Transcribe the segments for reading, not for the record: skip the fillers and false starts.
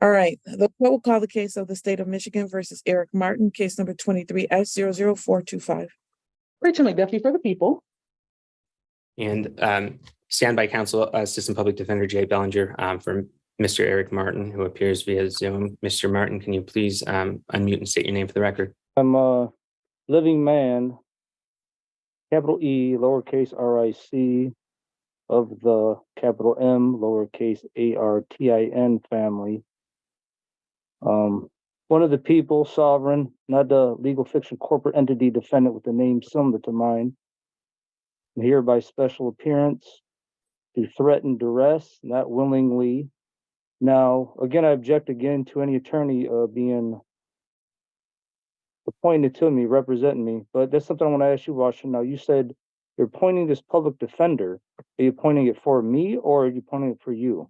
All right, the court will call the case of the state of Michigan versus Eric Martin, case number 23S00425. Rachel McDuffie for the people. And standby counsel, Assistant Public Defender Jay Bellinger for Mr. Eric Martin, who appears via Zoom. Mr. Martin, can you please unmute and state your name for the record? I'm a living man, capital E, lowercase RIC, of the capital M, lowercase ARTIN family. One of the people, sovereign, not a legal fiction corporate entity defendant with a name similar to mine, and here by special appearance to threaten duress, not willingly. Now, again, I object again to any attorney being appointed to me, representing me, but that's something I want to ask you, Washington. Now, you said you're appointing this public defender. Are you appointing it for me or are you appointing it for you?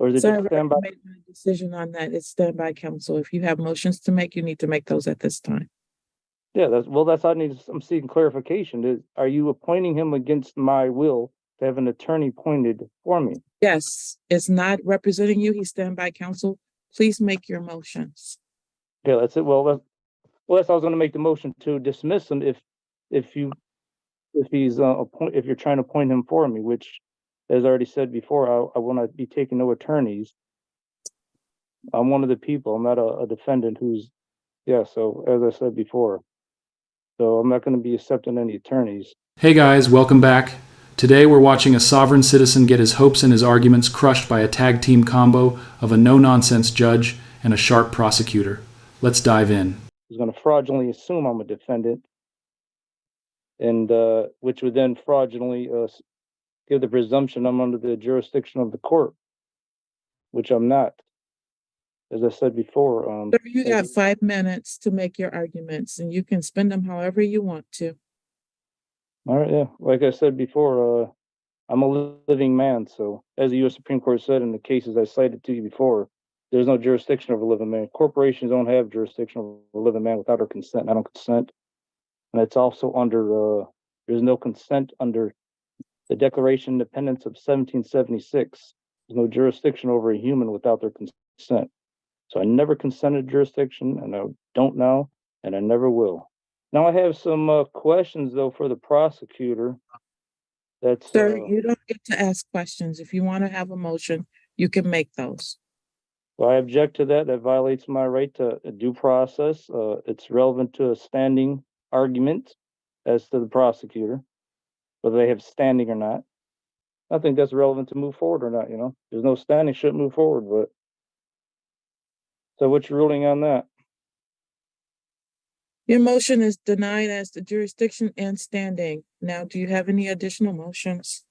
Or is it just standby? I made my decision on that. It's standby counsel. If you have motions to make, you need to make those at this time. Yeah, that's how I need. I'm seeking clarification. Are you appointing him against my will to have an attorney appointed for me? Yes, it's not representing you. He's standby counsel. Please make your motions. Yeah, that's it. Well, that's I was going to make the motion to dismiss him if you're trying to appoint him for me, which, as I already said before, I will not be taking no attorneys. I'm one of the people. I'm not a defendant so as I said before. So I'm not going to be accepting any attorneys. Hey guys, welcome back. Today we're watching a sovereign citizen get his hopes and his arguments crushed by a tag team combo of a no-nonsense judge and a sharp prosecutor. Let's dive in. He's going to fraudulently assume I'm a defendant, and which would then fraudulently give the presumption I'm under the jurisdiction of the court, which I'm not. As I said before, you got 5 minutes to make your arguments, and you can spend them however you want to. All right, yeah. Like I said before, I'm a living man. So, as the U.S. Supreme Court said in the cases I cited to you before, there's no jurisdiction over a living man. Corporations don't have jurisdiction over a living man without our consent. I don't consent, and it's also under. There's no consent under the Declaration of Independence of 1776. There's no jurisdiction over a human without their consent. So I never consented to jurisdiction, and I don't now, and I never will. Now I have some questions, though, for the prosecutor. Sir, you don't get to ask questions. If you want to have a motion, you can make those. Well, I object to that. That violates my right to a due process. It's relevant to a standing argument as to the prosecutor, whether they have standing or not. I think that's relevant to move forward or not, There's no standing, shouldn't move forward, but. So what's your ruling on that? Your motion is denied as to jurisdiction and standing. Now, do you have any additional motions?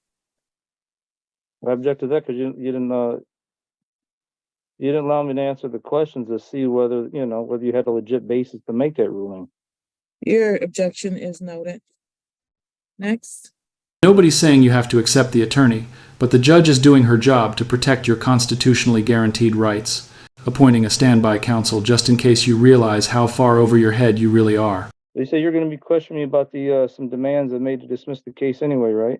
I object to that because you didn't allow me to answer the questions to see whether you had a legit basis to make that ruling. Your objection is noted. Next. Nobody's saying you have to accept the attorney, but the judge is doing her job to protect your constitutionally guaranteed rights, appointing a standby counsel just in case you realize how far over your head you really are. They say you're going to be questioning me about the some demands I made to dismiss the case anyway, right?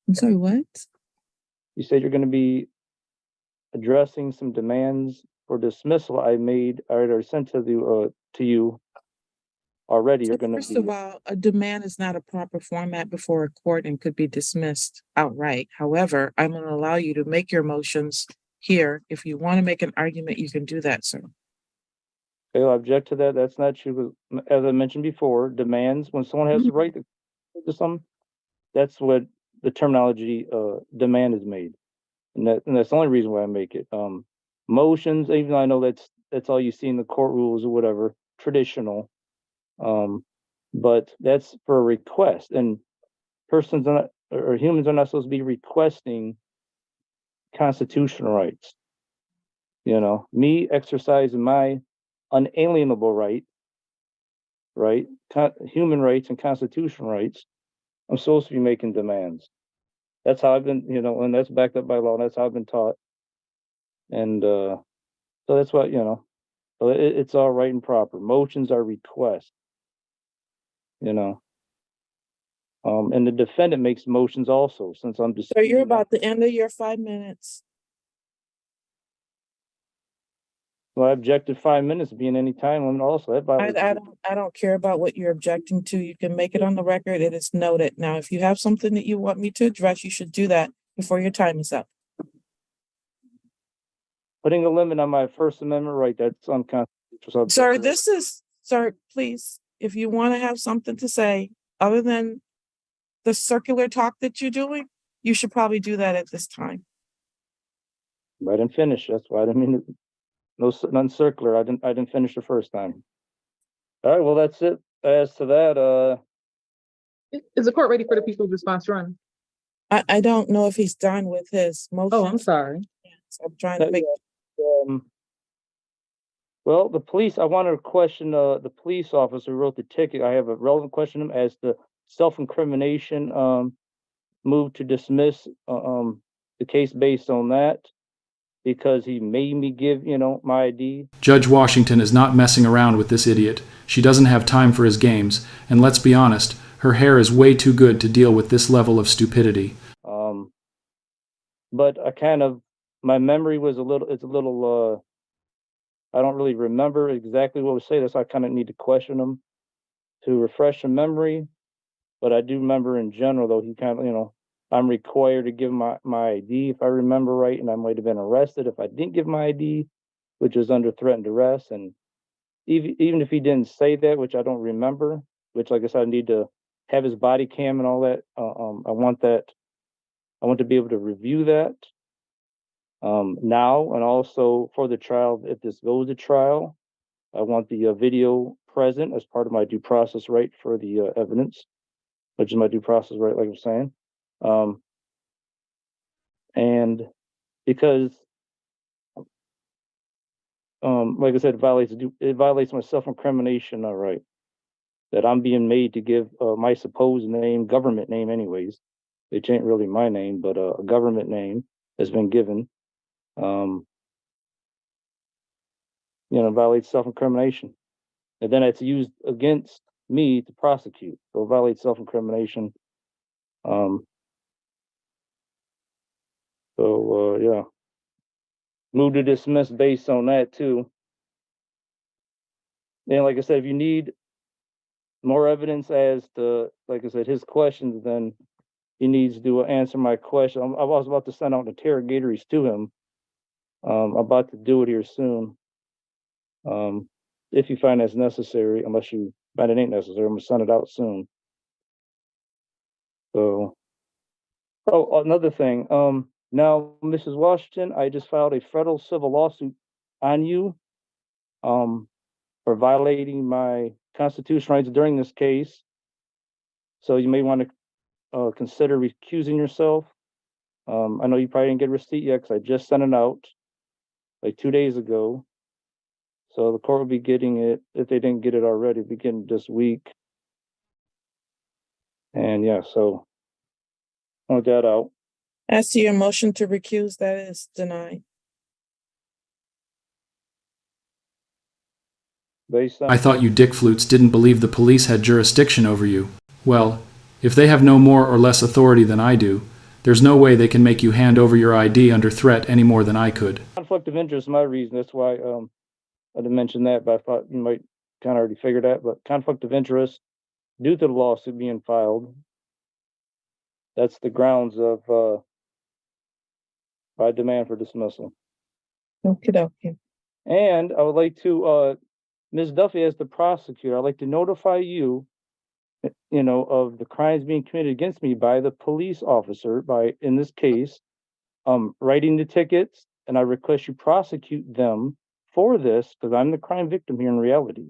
I'm sorry, what? You said you're going to be addressing some demands for dismissal I made or sent to you already. So first of all, a demand is not a proper format before a court and could be dismissed outright. However, I'm going to allow you to make your motions here. If you want to make an argument, you can do that, sir. Okay, I object to that. That's not true. As I mentioned before, demands, when someone has the right to something, that's what the terminology demand is made. And that's the only reason why I make it. Motions, even though I know that's all you see in the court rules or whatever, traditional. But that's for a request, and persons are not, or humans are not supposed to be requesting constitutional rights. Me exercising my unalienable right, human rights and constitutional rights. I'm supposed to be making demands. That's how I've been, and that's backed up by law. And that's how I've been taught. And so that's what, so it's all right and proper. Motions are requests, and the defendant makes motions also, since I'm just. So you're about to end your 5 minutes. Well, I objected 5 minutes being any time limit also. That violates. I don't care about what you're objecting to. You can make it on the record. It is noted. Now, if you have something that you want me to address, you should do that before your time is up. Putting a limit on my First Amendment right, that's unconstitutional. Sir, please, if you want to have something to say other than the circular talk that you're doing, you should probably do that at this time. I didn't finish. That's why I didn't mean to, none circular. I didn't finish the first time. All right, well, that's it. As to that, Is the court ready for the people's response run? I don't know if he's done with his motion. Oh, I'm sorry. I'm trying to make. Well, the police, I wanted to question the police officer who wrote the ticket. I have a relevant question to him as to self-incrimination, move to dismiss the case based on that because he made me give, my ID. Judge Washington is not messing around with this idiot. She doesn't have time for his games, and let's be honest, her hair is way too good to deal with this level of stupidity. But my memory was a little, I don't really remember exactly what was said. That's why I kind of need to question him to refresh the memory. But I do remember in general, though, he kind of, I'm required to give my ID if I remember right, and I might have been arrested if I didn't give my ID, which was under threat and duress. And even if he didn't say that, which I don't remember, which, like I said, I need to have his body cam and all that. I want that. I want to be able to review that now, and also for the trial, if this goes to trial, I want the video present as part of my due process right for the evidence, which is my due process right, like I'm saying. And because, like I said, it violates my self-incrimination right, that I'm being made to give my supposed name, government name anyways, which ain't really my name, but a government name has been given. Violates self-incrimination. And then it's used against me to prosecute. So it violates self-incrimination. Yeah. Move to dismiss based on that too. And like I said, if you need more evidence as to, like I said, his questions, then he needs to answer my question. I was about to send out interrogatories to him. I'm about to do it here soon. If you find that's necessary, unless you find it ain't necessary, I'm gonna send it out soon. So, another thing. Now, Mrs. Washington, I just filed a federal civil lawsuit on you, for violating my constitutional rights during this case. So you may want to consider recusing yourself. I know you probably didn't get a receipt yet because I just sent it out like 2 days ago. So the court will be getting it, if they didn't get it already, be getting it this week. And yeah, so point that out. As to your motion to recuse, that is denied. Based on, I thought you dick flutes didn't believe the police had jurisdiction over you. Well, if they have no more or less authority than I do, there's no way they can make you hand over your ID under threat any more than I could. conflict of interest is my reason. That's why I didn't mention that, but I thought you might kind of already figure that. But conflict of interest due to the lawsuit being filed, that's the grounds of my demand for dismissal. Okay. And I would like to, Ms. Duffy, as the prosecutor, I'd like to notify you, of the crimes being committed against me by the police officer, in this case, writing the tickets, and I request you prosecute them for this, because I'm the crime victim here in reality.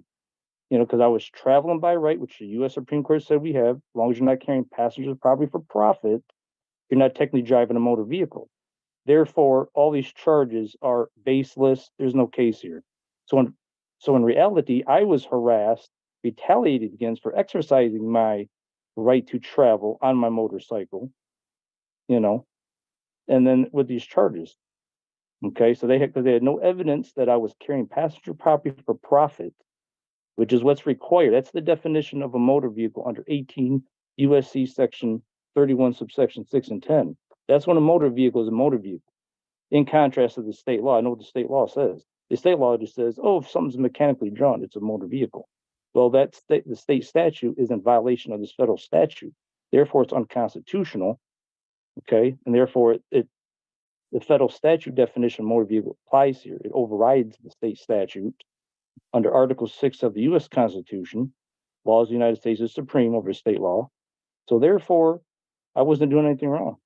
Because I was traveling by right, which the U.S. Supreme Court said we have, as long as you're not carrying passengers property for profit, you're not technically driving a motor vehicle. Therefore, all these charges are baseless. There's no case here. So in reality, I was harassed, retaliated against for exercising my right to travel on my motorcycle, and then with these charges. Okay, so they had no evidence that I was carrying passenger property for profit, which is what's required. That's the definition of a motor vehicle under 18 USC section 31 subsection 6 and 10. That's when a motor vehicle is a motor vehicle. In contrast to the state law, I know what the state law says. The state law just says, oh, if something's mechanically drawn, it's a motor vehicle. Well, the state statute is in violation of this federal statute. Therefore, it's unconstitutional. Okay, and therefore, the federal statute definition of motor vehicle applies here. It overrides the state statute under Article 6 of the U.S. Constitution. Laws of the United States is supreme over state law. So therefore, I wasn't doing anything wrong.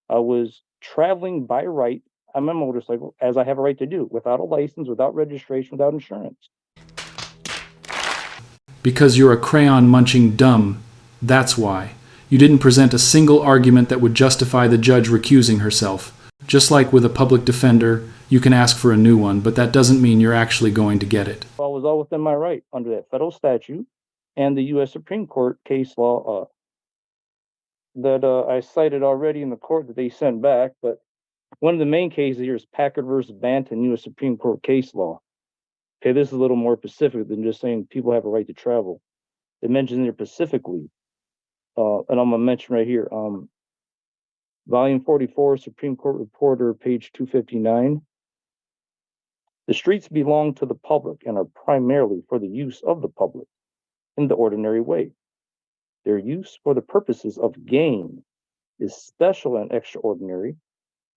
I was traveling by right on my motorcycle, as I have a right to do, without a license, without registration, without insurance. Because you're a crayon munching dumb. That's why. You didn't present a single argument that would justify the judge recusing herself. Just like with a public defender, you can ask for a new one, but that doesn't mean you're actually going to get it. I was all within my right under that federal statute and the U.S. Supreme Court case law that I cited already in the court that they sent back. But one of the main cases here is Packard versus Banton, U.S. Supreme Court case law. Okay, this is a little more specific than just saying people have a right to travel. It mentions here specifically, and I'm gonna mention right here, Volume 44, Supreme Court Reporter, page 259. The streets belong to the public and are primarily for the use of the public in the ordinary way. Their use for the purposes of gain is special and extraordinary,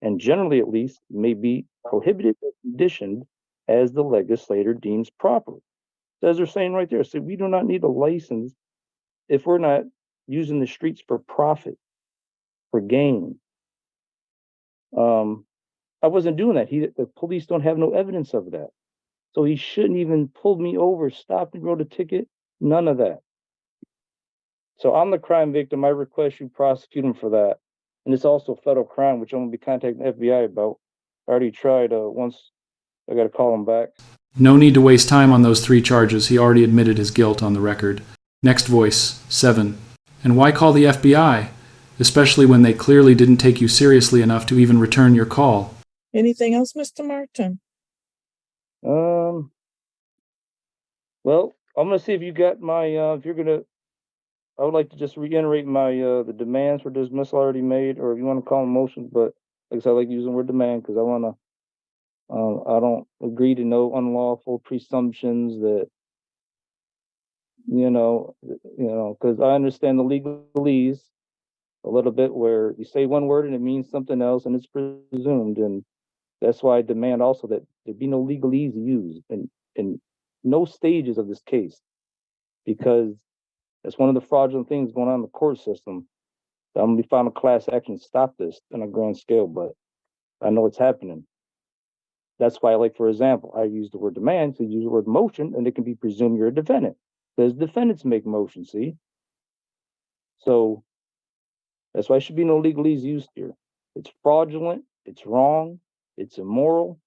and generally at least may be prohibited or conditioned as the legislator deems proper. So as they're saying right there, so we do not need a license if we're not using the streets for profit, for gain. I wasn't doing that. The police don't have no evidence of that. So he shouldn't even pull me over, stop me, wrote a ticket, none of that. So I'm the crime victim. I request you prosecute him for that. And it's also a federal crime, which I'm going to be contacting the FBI about. I already tried once. I got to call him back. No need to waste time on those 3 charges. He already admitted his guilt on the record. Next voice, 7. And why call the FBI? Especially when they clearly didn't take you seriously enough to even return your call. Anything else, Mr. Martin? Well, I'm going to see if you got my, if you're going to, I would like to just reiterate my, the demands for dismissal already made, or if you want to call them motions, but like I said, I like using the word demand because I want to, I don't agree to no unlawful presumptions that, because I understand the legalese a little bit where you say one word and it means something else and it's presumed. And that's why I demand also that there be no legalese used in no stages of this case, because that's one of the fraudulent things going on in the court system. I'm going to be filing a class action to stop this on a grand scale, but I know it's happening. That's why, like, for example, I use the word demand to use the word motion, and it can be presumed you're a defendant. Because defendants make motions, see? So that's why there should be no legalese used here. It's fraudulent, it's wrong, it's immoral,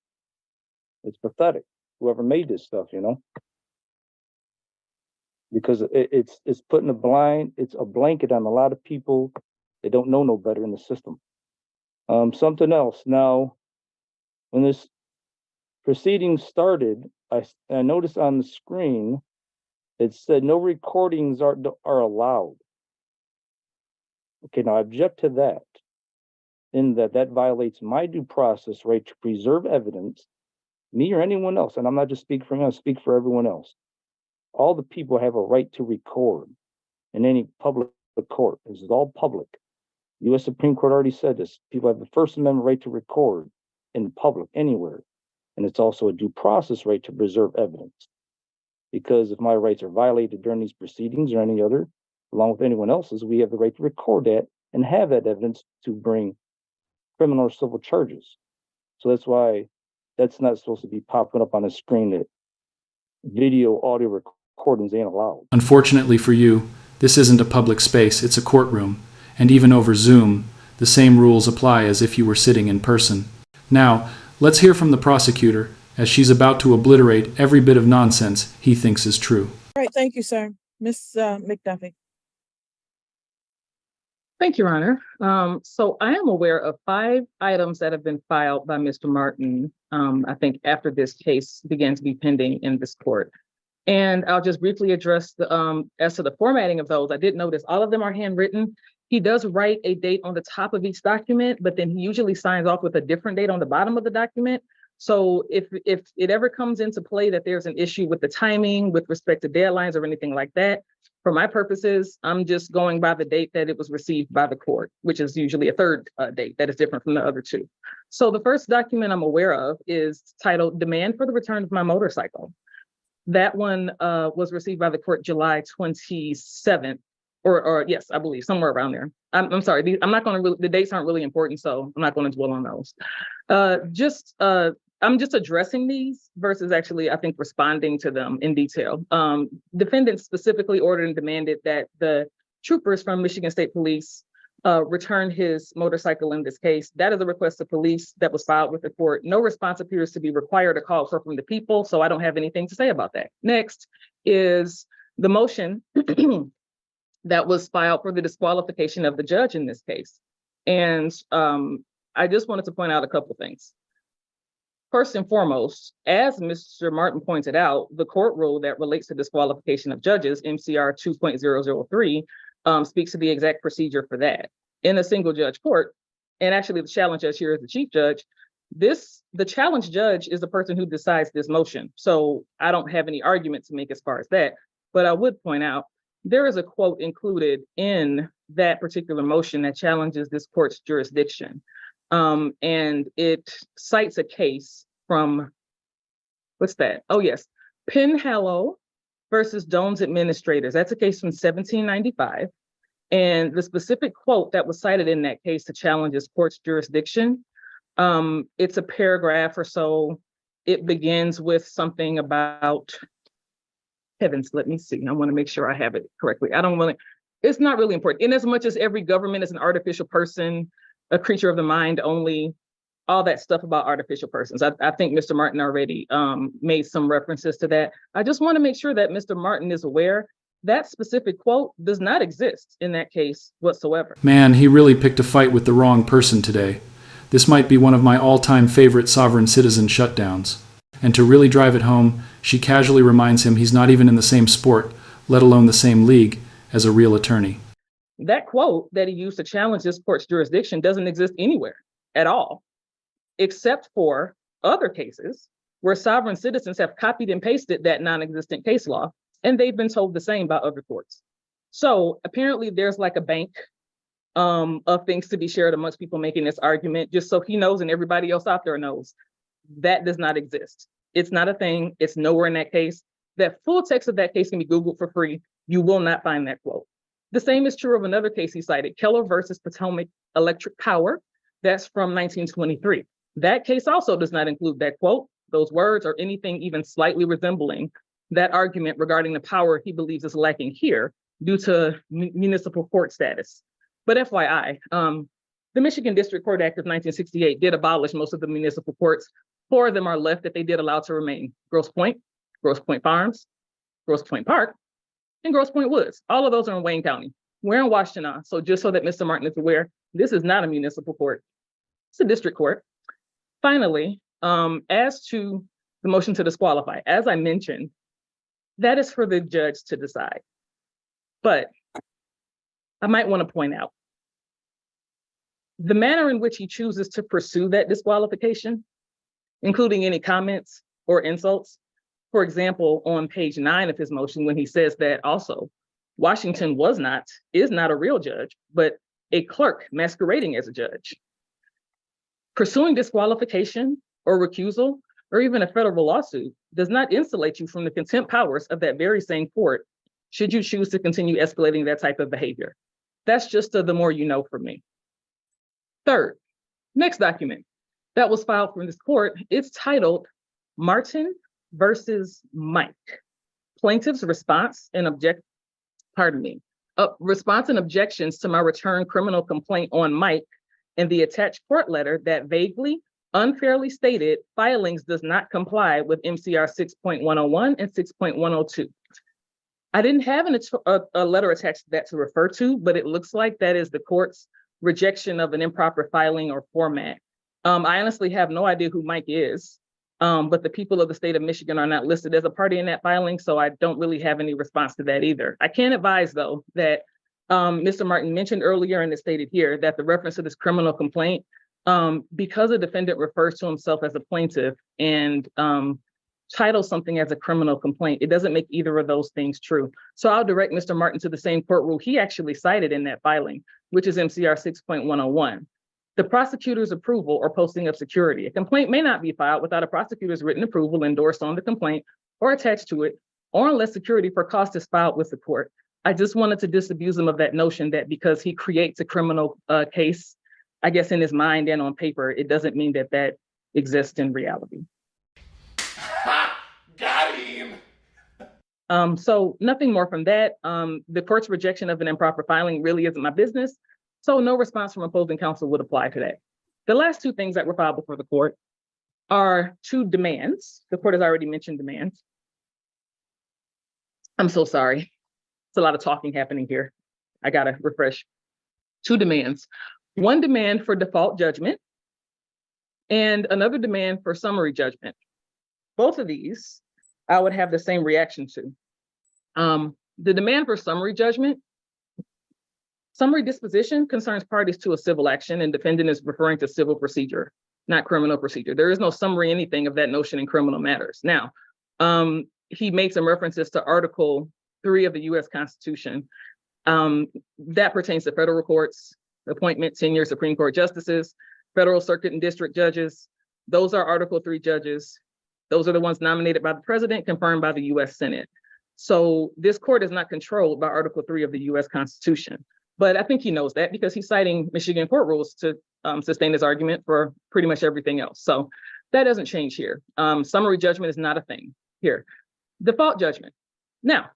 it's pathetic. Whoever made this stuff, because it's putting it's a blanket on a lot of people that don't know no better in the system. Something else. Now, when this proceeding started, I noticed on the screen it said no recordings are allowed. Okay, now I object to that, in that violates my due process right to preserve evidence, me or anyone else, and I'm not just speaking for me, I speak for everyone else. All the people have a right to record in any public court. This is all public. U.S. Supreme Court already said this. People have the First Amendment right to record in public anywhere. And it's also a due process right to preserve evidence. Because if my rights are violated during these proceedings or any other, along with anyone else's, we have the right to record that and have that evidence to bring criminal or civil charges. So that's why that's not supposed to be popping up on the screen that video, audio recordings ain't allowed. Unfortunately for you, this isn't a public space, it's a courtroom. And even over Zoom, the same rules apply as if you were sitting in person. Now, let's hear from the prosecutor, as she's about to obliterate every bit of nonsense he thinks is true. All right, thank you, sir. Ms. McDuffie. Thank you, Your Honor. So I am aware of 5 items that have been filed by Mr. Martin, I think after this case began to be pending in this court. And I'll just briefly address the as to the formatting of those. I did notice all of them are handwritten. He does write a date on the top of each document, but then he usually signs off with a different date on the bottom of the document. So if it ever comes into play that there's an issue with the timing with respect to deadlines or anything like that, for my purposes, I'm just going by the date that it was received by the court, which is usually a third date that is different from the other two. So the first document I'm aware of is titled Demand for the Return of My Motorcycle. That one was received by the court July 27th, or yes, I believe somewhere around there. I'm sorry, I'm not going to the dates aren't really important, so I'm not going to dwell on those. I'm just addressing these versus actually, I think, responding to them in detail. Defendants specifically ordered and demanded that the troopers from Michigan State Police return his motorcycle in this case. That is a request to police that was filed with the court. No response appears to be required or called for from the people, so I don't have anything to say about that. Next is the motion that was filed for the disqualification of the judge in this case. And I just wanted to point out a couple of things. First and foremost, as Mr. Martin pointed out, the court rule that relates to disqualification of judges, MCR 2.003, speaks to the exact procedure for that. In a single judge court, and actually the challenge judge here is the chief judge, the challenge judge is the person who decides this motion. So I don't have any argument to make as far as that, but I would point out there is a quote included in that particular motion that challenges this court's jurisdiction. And it cites a case from, what's that? Oh, yes, Penhallow versus Doan's Administrators. That's a case from 1795. And the specific quote that was cited in that case to challenge this court's jurisdiction, it's a paragraph or so. It begins with something about, heavens, let me see. I want to make sure I have it correctly. It's not really important. In as much as every government is an artificial person, a creature of the mind only, all that stuff about artificial persons. I think Mr. Martin already made some references to that. I just want to make sure that Mr. Martin is aware that specific quote does not exist in that case whatsoever. Man, he really picked a fight with the wrong person today. This might be one of my all-time favorite sovereign citizen shutdowns. And to really drive it home, she casually reminds him he's not even in the same sport, let alone the same league, as a real attorney. That quote that he used to challenge this court's jurisdiction doesn't exist anywhere at all, except for other cases where sovereign citizens have copied and pasted that non-existent case law, and they've been told the same by other courts. So apparently there's like a bank of things to be shared amongst people making this argument, just so he knows and everybody else out there knows that does not exist. It's not a thing. It's nowhere in that case. That full text of that case can be Googled for free. You will not find that quote. The same is true of another case he cited, Keller versus Potomac Electric Power. That's from 1923. That case also does not include that quote, those words, or anything even slightly resembling that argument regarding the power he believes is lacking here due to municipal court status. But FYI, the Michigan District Court Act of 1968 did abolish most of the municipal courts. 4 of them are left that they did allow to remain: Grosse Pointe Farms, Grosse Pointe Park, and Grosse Pointe Woods. All of those are in Wayne County. We're in Washington. So just so that Mr. Martin is aware, this is not a municipal court. It's a district court. Finally, as to the motion to disqualify, as I mentioned, that is for the judge to decide. But I might want to point out the manner in which he chooses to pursue that disqualification, including any comments or insults. For example, on page 9 of his motion, when he says that also Washington is not a real judge, but a clerk masquerading as a judge. Pursuing disqualification or recusal, or even a federal lawsuit, does not insulate you from the contempt powers of that very same court, should you choose to continue escalating that type of behavior. That's just the more you know from me. Third, next document that was filed from this court, it's titled Martin versus Mike. Plaintiff's response and response and objections to my return criminal complaint on Mike and the attached court letter that vaguely, unfairly stated filings does not comply with MCR 6.101 and 6.102. I didn't have a letter attached to that to refer to, but it looks like that is the court's rejection of an improper filing or format. I honestly have no idea who Mike is, but the people of the state of Michigan are not listed as a party in that filing, so I don't really have any response to that either. I can advise, though, that Mr. Martin mentioned earlier, and it's stated here, that the reference to this criminal complaint because a defendant refers to himself as a plaintiff and titles something as a criminal complaint, it doesn't make either of those things true. So I'll direct Mr. Martin to the same court rule he actually cited in that filing, which is MCR 6.101. The prosecutor's approval or posting of security. A complaint may not be filed without a prosecutor's written approval endorsed on the complaint or attached to it, or unless security for cost is filed with the court. I just wanted to disabuse him of that notion that because he creates a criminal case, I guess in his mind and on paper, it doesn't mean that that exists in reality. Got him. So nothing more from that. The court's rejection of an improper filing really isn't my business. So no response from opposing counsel would apply to that. The last two things that were filed before the court are two demands. The court has already mentioned demands. I'm so sorry. It's a lot of talking happening here. I gotta refresh. Two demands. One demand for default judgment and another demand for summary judgment. Both of these I would have the same reaction to. The demand for summary judgment, summary disposition concerns parties to a civil action, and defendant is referring to civil procedure, not criminal procedure. There is no summary anything of that notion in criminal matters. Now, he made some references to Article 3 of the US Constitution. That pertains to federal courts, appointment, tenure, Supreme Court justices, federal circuit and district judges. Those are Article 3 judges. Those are the ones nominated by the president, confirmed by the US Senate. So this court is not controlled by Article 3 of the US Constitution. But I think he knows that because he's citing Michigan court rules to sustain his argument for pretty much everything else. So that doesn't change here. Summary judgment is not a thing here. Default judgment. Now,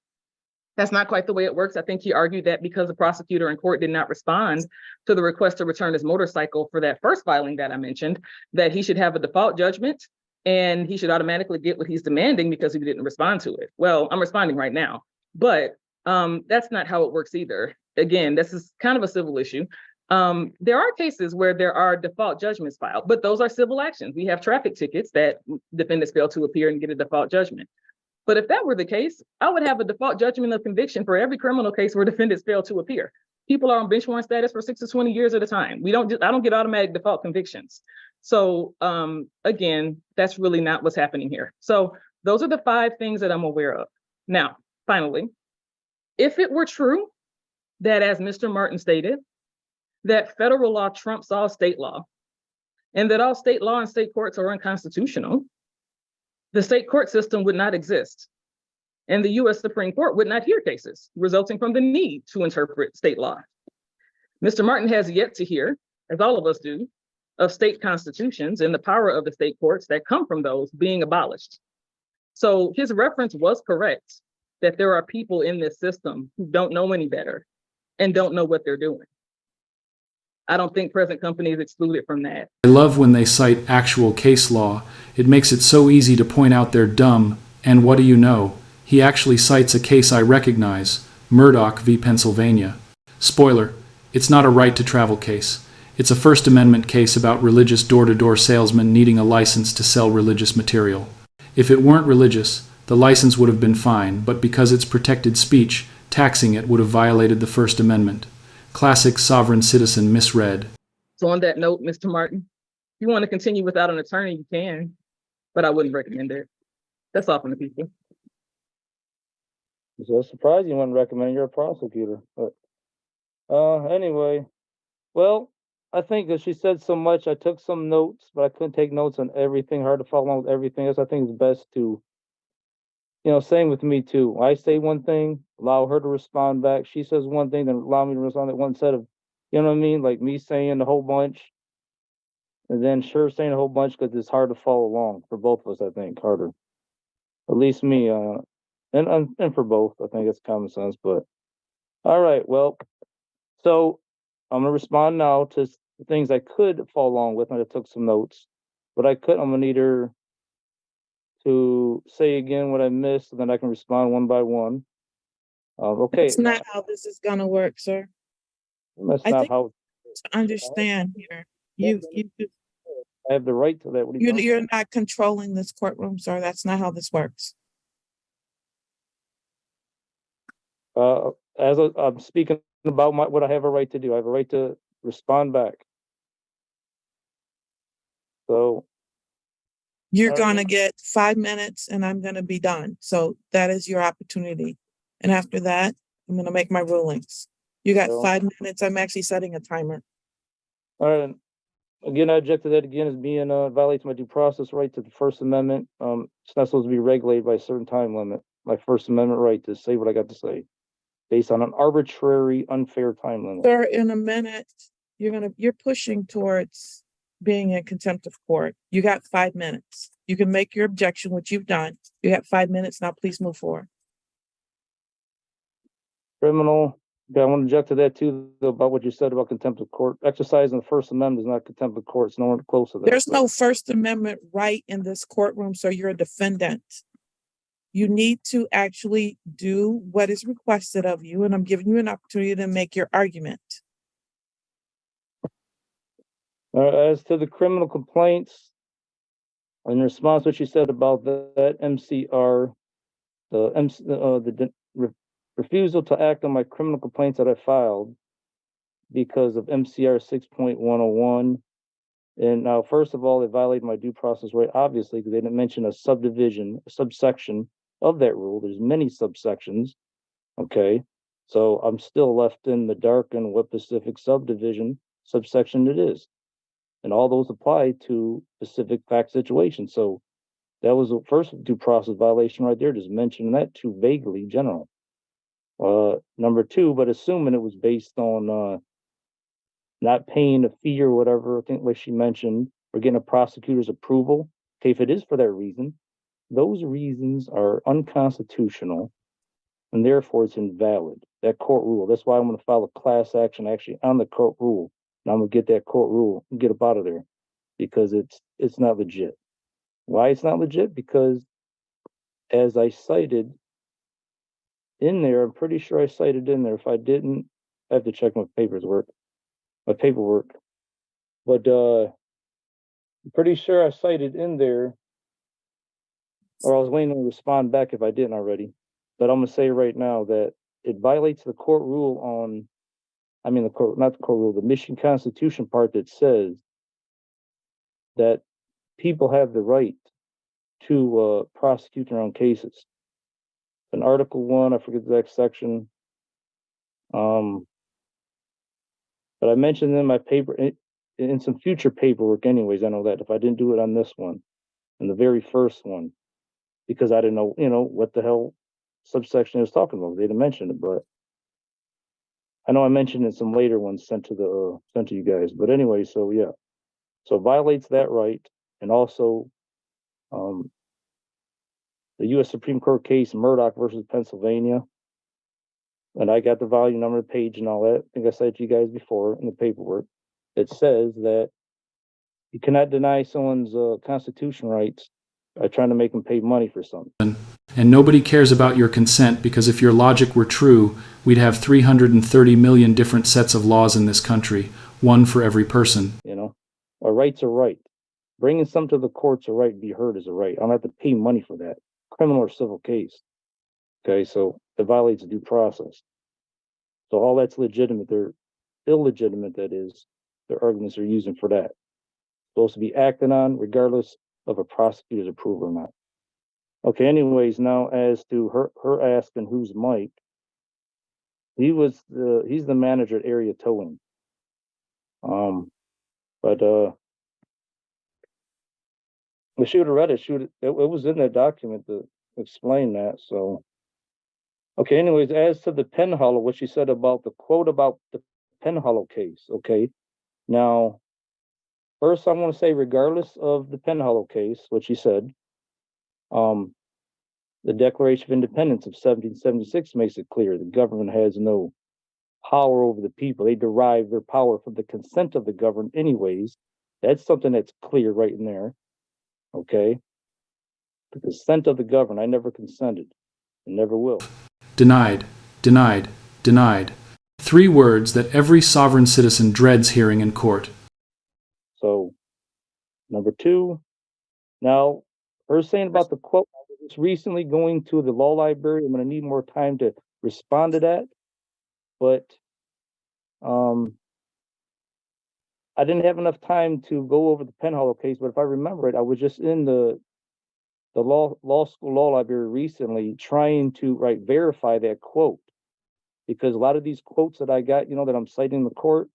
that's not quite the way it works. I think he argued that because the prosecutor in court did not respond to the request to return his motorcycle for that first filing that I mentioned, that he should have a default judgment and he should automatically get what he's demanding because he didn't respond to it. Well, I'm responding right now, but that's not how it works either. Again, this is kind of a civil issue. There are cases where there are default judgments filed, but those are civil actions. We have traffic tickets that defendants fail to appear and get a default judgment. But if that were the case, I would have a default judgment of conviction for every criminal case where defendants fail to appear. People are on bench warrant status for 6 to 20 years at a time. I don't get automatic default convictions. So again, that's really not what's happening here. So those are the 5 things that I'm aware of. Now, finally, if it were true that, as Mr. Martin stated, that federal law trumps all state law, and that all state law and state courts are unconstitutional, the state court system would not exist, and the US Supreme Court would not hear cases resulting from the need to interpret state law. Mr. Martin has yet to hear, as all of us do, of state constitutions and the power of the state courts that come from those being abolished. So his reference was correct, that there are people in this system who don't know any better and don't know what they're doing. I don't think present company is excluded from that. I love when they cite actual case law. It makes it so easy to point out they're dumb, and what do you know? He actually cites a case I recognize, Murdoch v. Pennsylvania. Spoiler, it's not a right to travel case. It's a First Amendment case about religious door-to-door salesmen needing a license to sell religious material. If it weren't religious, the license would have been fine, but because it's protected speech, taxing it would have violated the First Amendment. Classic sovereign citizen misread. So on that note, Mr. Martin, if you want to continue without an attorney, you can, but I wouldn't recommend it. That's all from the people. It's a surprise you wouldn't recommend you're a prosecutor. But anyway, well, I think that she said so much. I took some notes, but I couldn't take notes on everything. Hard to follow along with everything else. I think it's best to, same with me too. I say one thing, allow her to respond back. She says one thing, then allow me to respond to one set of, you know what I mean? Like me saying a whole bunch, and then her saying a whole bunch, because it's hard to follow along for both of us, I think, harder. At least me, and for both, I think it's common sense, but all right, well, so I'm gonna respond now to the things I could follow along with, and I took some notes, but I'm gonna need her to say again what I missed, and then I can respond one by one. Okay. That's not how this is gonna work, sir. That's I not think how to understand here. You I have the right to that. What are you talking you're not controlling this courtroom, sir. That's not how this works. As I'm speaking about what I have a right to do, I have a right to respond back. So, You're All right. gonna get 5 minutes and I'm gonna be done. So that is your opportunity. And after that, I'm gonna make my rulings. You got So- 5 minutes. I'm actually setting a timer. all right. Again, I object to that again as being violates my due process right to the First Amendment. It's not supposed to be regulated by a certain time limit. My First Amendment right to say what I got to say, based on an arbitrary, unfair time limit. Sir, in a minute, you're pushing towards being in contempt of court. You got 5 minutes. You can make your objection, which you've done. You got 5 minutes. Now please move forward. Criminal. Okay, I want to object to that too, though, about what you said about contempt of court. Exercising the First Amendment is not contempt of court. It's nowhere close to that. There's no First Amendment right in this courtroom, so you're a defendant. You need to actually do what is requested of you, and I'm giving you an opportunity to make your argument. As to the criminal complaints, in response to what you said about that MCR, the refusal to act on my criminal complaints that I filed because of MCR 6.101. And now, first of all, it violated my due process right, obviously, because they didn't mention a subdivision, a subsection of that rule. There's many subsections. Okay. So I'm still left in the dark in what specific subsection it is. And all those apply to specific fact situations. So that was the first due process violation right there, just mentioning that too vaguely general. Number two, but assuming it was based on not paying a fee or whatever, I think like she mentioned, or getting a prosecutor's approval. Okay, if it is for that reason, those reasons are unconstitutional and therefore it's invalid. That court rule. That's why I'm going to file a class action actually on the court rule. And I'm going to get that court rule and get up out of there because it's not legit. Why it's not legit? Because as I cited in there, I'm pretty sure I cited in there. If I didn't, I have to check my paperwork. But I'm pretty sure I cited in there, or I was waiting to respond back if I didn't already. But I'm gonna say right now that it violates the court rule on, not the court rule, the Michigan Constitution part that says that people have the right to prosecute their own cases. In Article 1, I forget the exact section. But I mentioned in my paper, in some future paperwork anyways, I know that if I didn't do it on this one, in the very first one, because I didn't know, what the hell subsection it was talking about. They didn't mention it, but I know I mentioned it in some later ones sent to you guys. But anyway, so yeah. So it violates that right. And also the US Supreme Court case Murdoch versus Pennsylvania. And I got the volume number, page, and all that. I think I said to you guys before in the paperwork. It says that you cannot deny someone's constitutional rights by trying to make them pay money for something. And nobody cares about your consent because if your logic were true, we'd have 330 million different sets of laws in this country, one for every person. Our rights are right. Bringing something to the courts a right to be heard is a right. I don't have to pay money for that, criminal or civil case. Okay, so it violates due process. So all that's legitimate. They're illegitimate, that is, their arguments are using for that. Supposed to be acted on regardless of a prosecutor's approval or not. Okay, anyways, now as to her asking who's Mike, he's the manager at Area Towing. But she would have read it. It was in that document to explain that. So, okay. Anyways, as to the Penhollow, what she said about the quote about the Penhollow case. Okay, now first I want to say, regardless of the Penhollow case, what she said, the Declaration of Independence of 1776 makes it clear the government has no power over the people. They derive their power from the consent of the governed anyways. That's something that's clear right in there. Okay. The consent of the governed. I never consented and never will. Denied, denied, denied. 3 words that every sovereign citizen dreads hearing in court. So, number 2, now, her saying about the quote, I was recently going to the law library. I'm going to need more time to respond to that. But I didn't have enough time to go over the Penhollow case, but if I remember it, I was just in the law school law library recently trying to verify that quote, because a lot of these quotes that I got, that I'm citing in the court,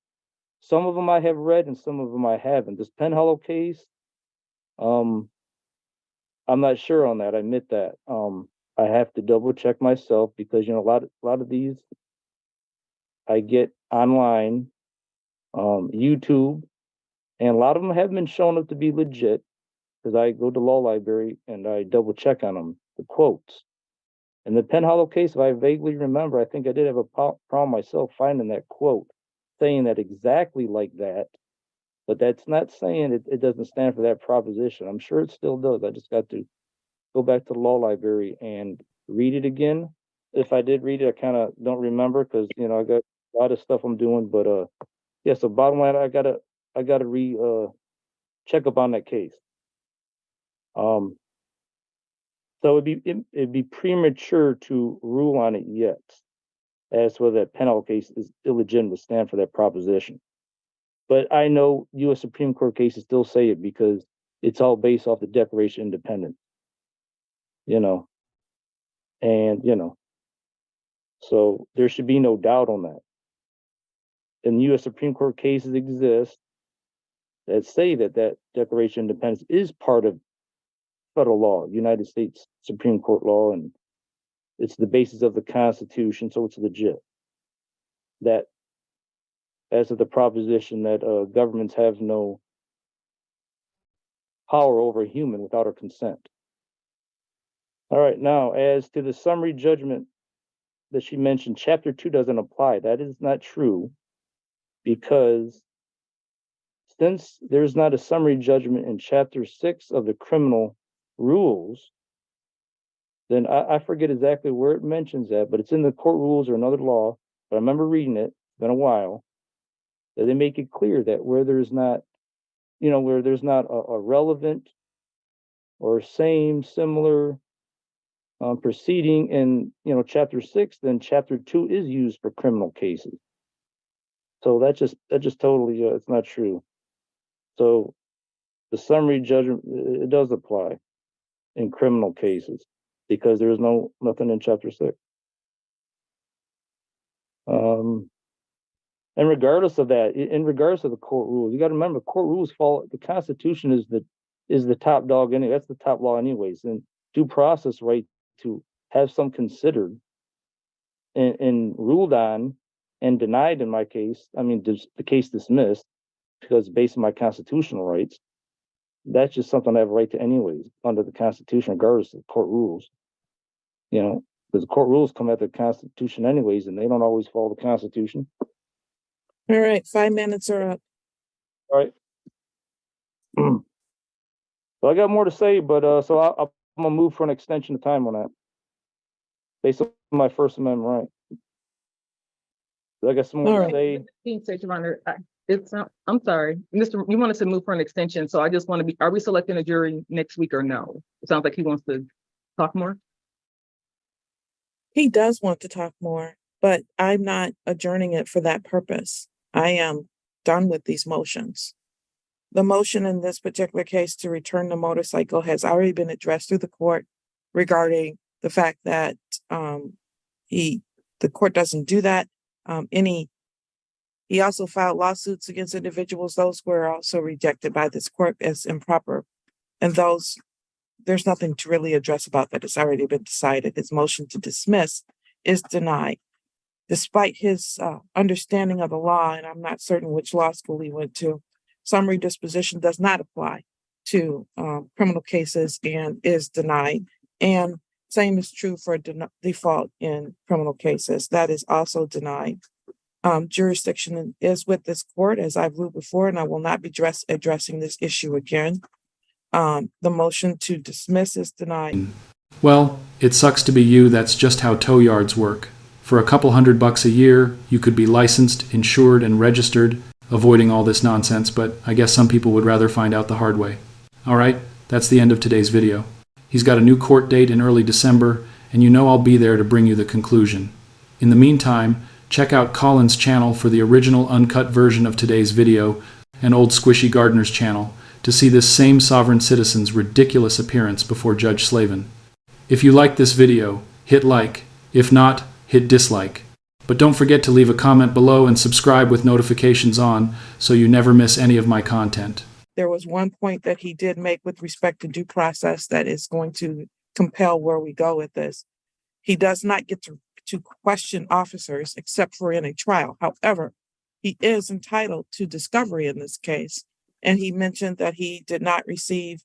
some of them I have read and some of them I haven't. This Penhollow case, I'm not sure on that. I admit that. I have to double check myself because a lot of these I get online, YouTube, and a lot of them have been shown up to be legit because I go to law library and I double check on them, the quotes. In the Penhollow case, if I vaguely remember, I think I did have a problem myself finding that quote, saying that exactly like that, but that's not saying it doesn't stand for that proposition. I'm sure it still does. I just got to go back to the law library and read it again. If I did read it, I kind of don't remember because I got a lot of stuff I'm doing. But yeah. So bottom line, I gotta check up on that case. So it'd be premature to rule on it yet, as to whether that Penhollow case is illegitimate to stand for that proposition. But I know U.S. Supreme Court cases still say it because it's all based off the Declaration of Independence. So there should be no doubt on that. And U.S. Supreme Court cases exist that say that Declaration of Independence is part of federal law, United States Supreme Court law, and it's the basis of the Constitution, so it's legit. That, as of the proposition that governments have no power over a human without our consent. All right, now, as to the summary judgment that she mentioned, Chapter 2 doesn't apply. That is not true, because since there's not a summary judgment in Chapter 6 of the criminal rules, then I forget exactly where it mentions that, but it's in the court rules or another law. But I remember reading it, it's been a while, that they make it clear that where there's not a relevant or similar proceeding in Chapter 6, then Chapter 2 is used for criminal cases. So that just totally it's not true. So the summary judgment, it does apply in criminal cases because there's nothing in Chapter 6. And regardless of that, in regards to the court rules, you got to remember court rules follow the Constitution is the top dog anyway. That's the top law anyways. And due process right to have some considered and ruled on and denied in my case. I mean, the case dismissed because based on my constitutional rights. That's just something I have a right to anyways under the Constitution, regardless of court rules. Because the court rules come after the Constitution anyways, and they don't always follow the Constitution. All right, 5 minutes are up. All right. So I got more to say, but so I'm gonna move for an extension of time on that, based on my First Amendment right. So I got some more to say. Your Honor, I'm sorry, Mr. You wanted to move for an extension, so I just want to be. Are we selecting a jury next week or no? It sounds like he wants to talk more. He does want to talk more, but I'm not adjourning it for that purpose. I am done with these motions. The motion in this particular case to return the motorcycle has already been addressed through the court regarding the fact that the court doesn't do that. He also filed lawsuits against individuals. Those were also rejected by this court as improper. And there's nothing to really address about that. It's already been decided. His motion to dismiss is denied. Despite his understanding of the law, and I'm not certain which law school he went to, summary disposition does not apply to criminal cases and is denied. And same is true for default in criminal cases. That is also denied. Jurisdiction is with this court, as I've ruled before, and I will not be addressing this issue again. The motion to dismiss is denied. Well, it sucks to be you. That's just how tow yards work. For a couple $100 a year, you could be licensed, insured, and registered, avoiding all this nonsense, but I guess some people would rather find out the hard way. All right, that's the end of today's video. He's got a new court date in early December, and I'll be there to bring you the conclusion. In the meantime, check out Colin's channel for the original uncut version of today's video, and Old Squishy Gardener's channel to see this same sovereign citizen's ridiculous appearance before Judge Slavin. If you like this video, hit like. If not, hit dislike. But don't forget to leave a comment below and subscribe with notifications on so you never miss any of my content. There was one point that he did make with respect to due process that is going to compel where we go with this. He does not get to question officers except for in a trial. However, he is entitled to discovery in this case. And he mentioned that he did not receive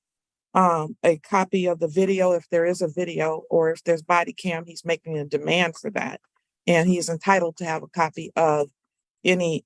a copy of the video, if there is a video, or if there's body cam, he's making a demand for that. And he is entitled to have a copy of any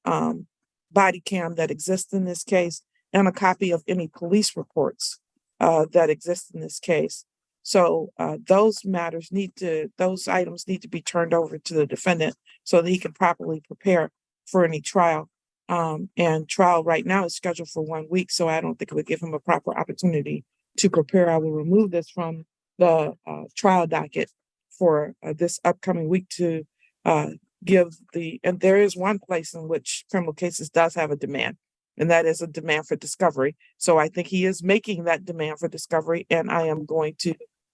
body cam that exists in this case and a copy of any police reports that exist in this case. So those items need to be turned over to the defendant so that he can properly prepare for any trial. And trial right now is scheduled for 1 week, so I don't think it would give him a proper opportunity to prepare. I will remove this from the trial docket for this upcoming week to and there is one place in which criminal cases does have a demand, and that is a demand for discovery. So I think he is making that demand for discovery, and I am going to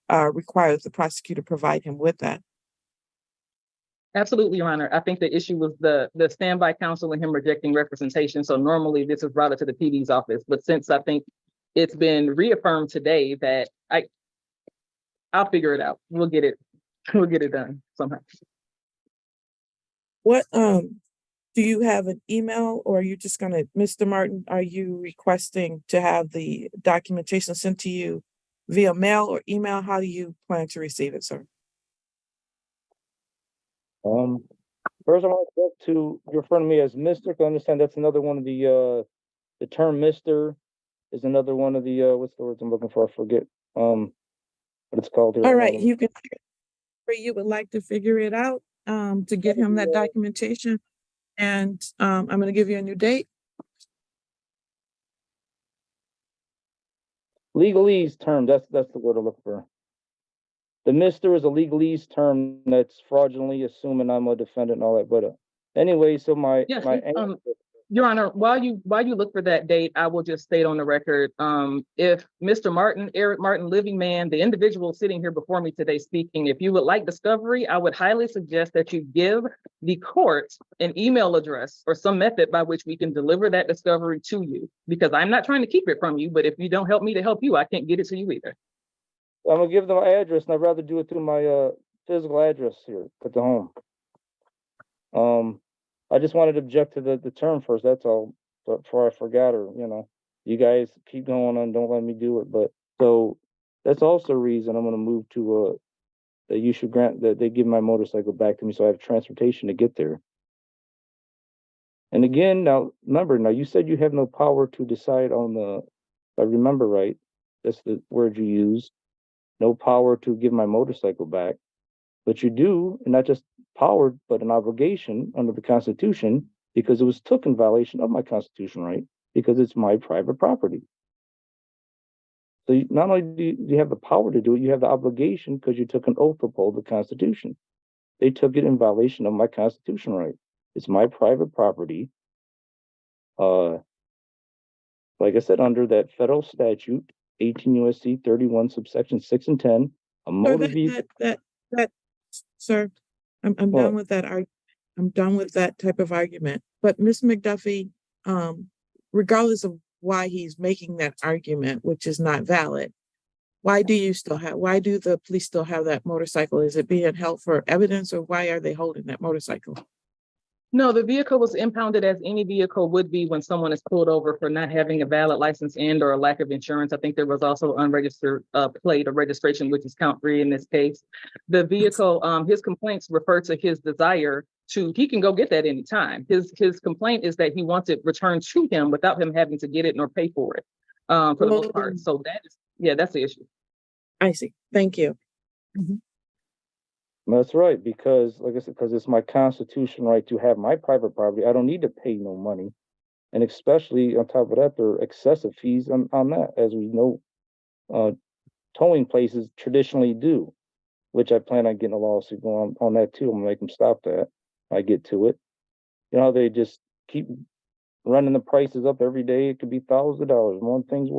require that the prosecutor provide him with that. Absolutely, Your Honor. I think the issue was the standby counsel and him rejecting representation. So normally this is brought to the PD's office, but since I think it's been reaffirmed today that I'll figure it out. We'll get it done somehow. What do you have an email, or are you just gonna, Mr. Martin, are you requesting to have the documentation sent to you via mail or email? How do you plan to receive it, sir? First I want to you're referring to me as Mr. 'cause I understand that's another one of the term Mr. is another one of the what's the words I'm looking for? I forget what it's called here. All right, you can, you would like to figure it out to get him that documentation, and I'm going to give you a new date. Legalese term, that's the word I look for. The Mr. is a legalese term that's fraudulently assuming I'm a defendant and all that. But anyway, so Yes, my Your Honor, while you look for that date, I will just state on the record, if Mr. Martin, Eric Martin, living man, the individual sitting here before me today speaking, if you would like discovery, I would highly suggest that you give the court an email address or some method by which we can deliver that discovery to you, because I'm not trying to keep it from you, but if you don't help me to help you, I can't get it to you either. I'm gonna give them my address, and I'd rather do it through my physical address here at the home. I just wanted to object to the term first, that's all, before I forgot, or you guys keep going on, don't let me do it. But so that's also a reason I'm gonna move to that you should grant that they give my motorcycle back to me so I have transportation to get there. And again, now remember, you said you have no power to decide on if I remember right, that's the word you used. No power to give my motorcycle back, but you do, and not just power, but an obligation under the Constitution, because it was took in violation of my constitutional right, because it's my private property. So not only do you have the power to do it, you have the obligation because you took an oath to uphold the Constitution. They took it in violation of my constitutional right. It's my private property. Like I said, under that federal statute, 18 U.S.C. 31, subsection 6 and 10, a motor vehicle. Sir, I'm done with that. I'm done with that type of argument. But Ms. McDuffie, regardless of why he's making that argument, which is not valid, why do the police still have that motorcycle? Is it being held for evidence, or why are they holding that motorcycle? No, the vehicle was impounded as any vehicle would be when someone is pulled over for not having a valid license and or a lack of insurance. I think there was also unregistered plate or registration, which is count 3 in this case. The vehicle, his complaints refer to his desire he can go get that anytime. His complaint is that he wants it returned to him without him having to get it nor pay for it for the most part. So that's the issue. I see. Thank you. Mm-hmm. That's right, because like I said, because it's my constitutional right to have my private property. I don't need to pay no money. And especially on top of that, there are excessive fees on that, as we know, towing places traditionally do, which I plan on getting a lawsuit going on that too. I'm gonna make them stop that. I get to it. They just keep running the prices up every day. It could be thousands of dollars. One thing's worse.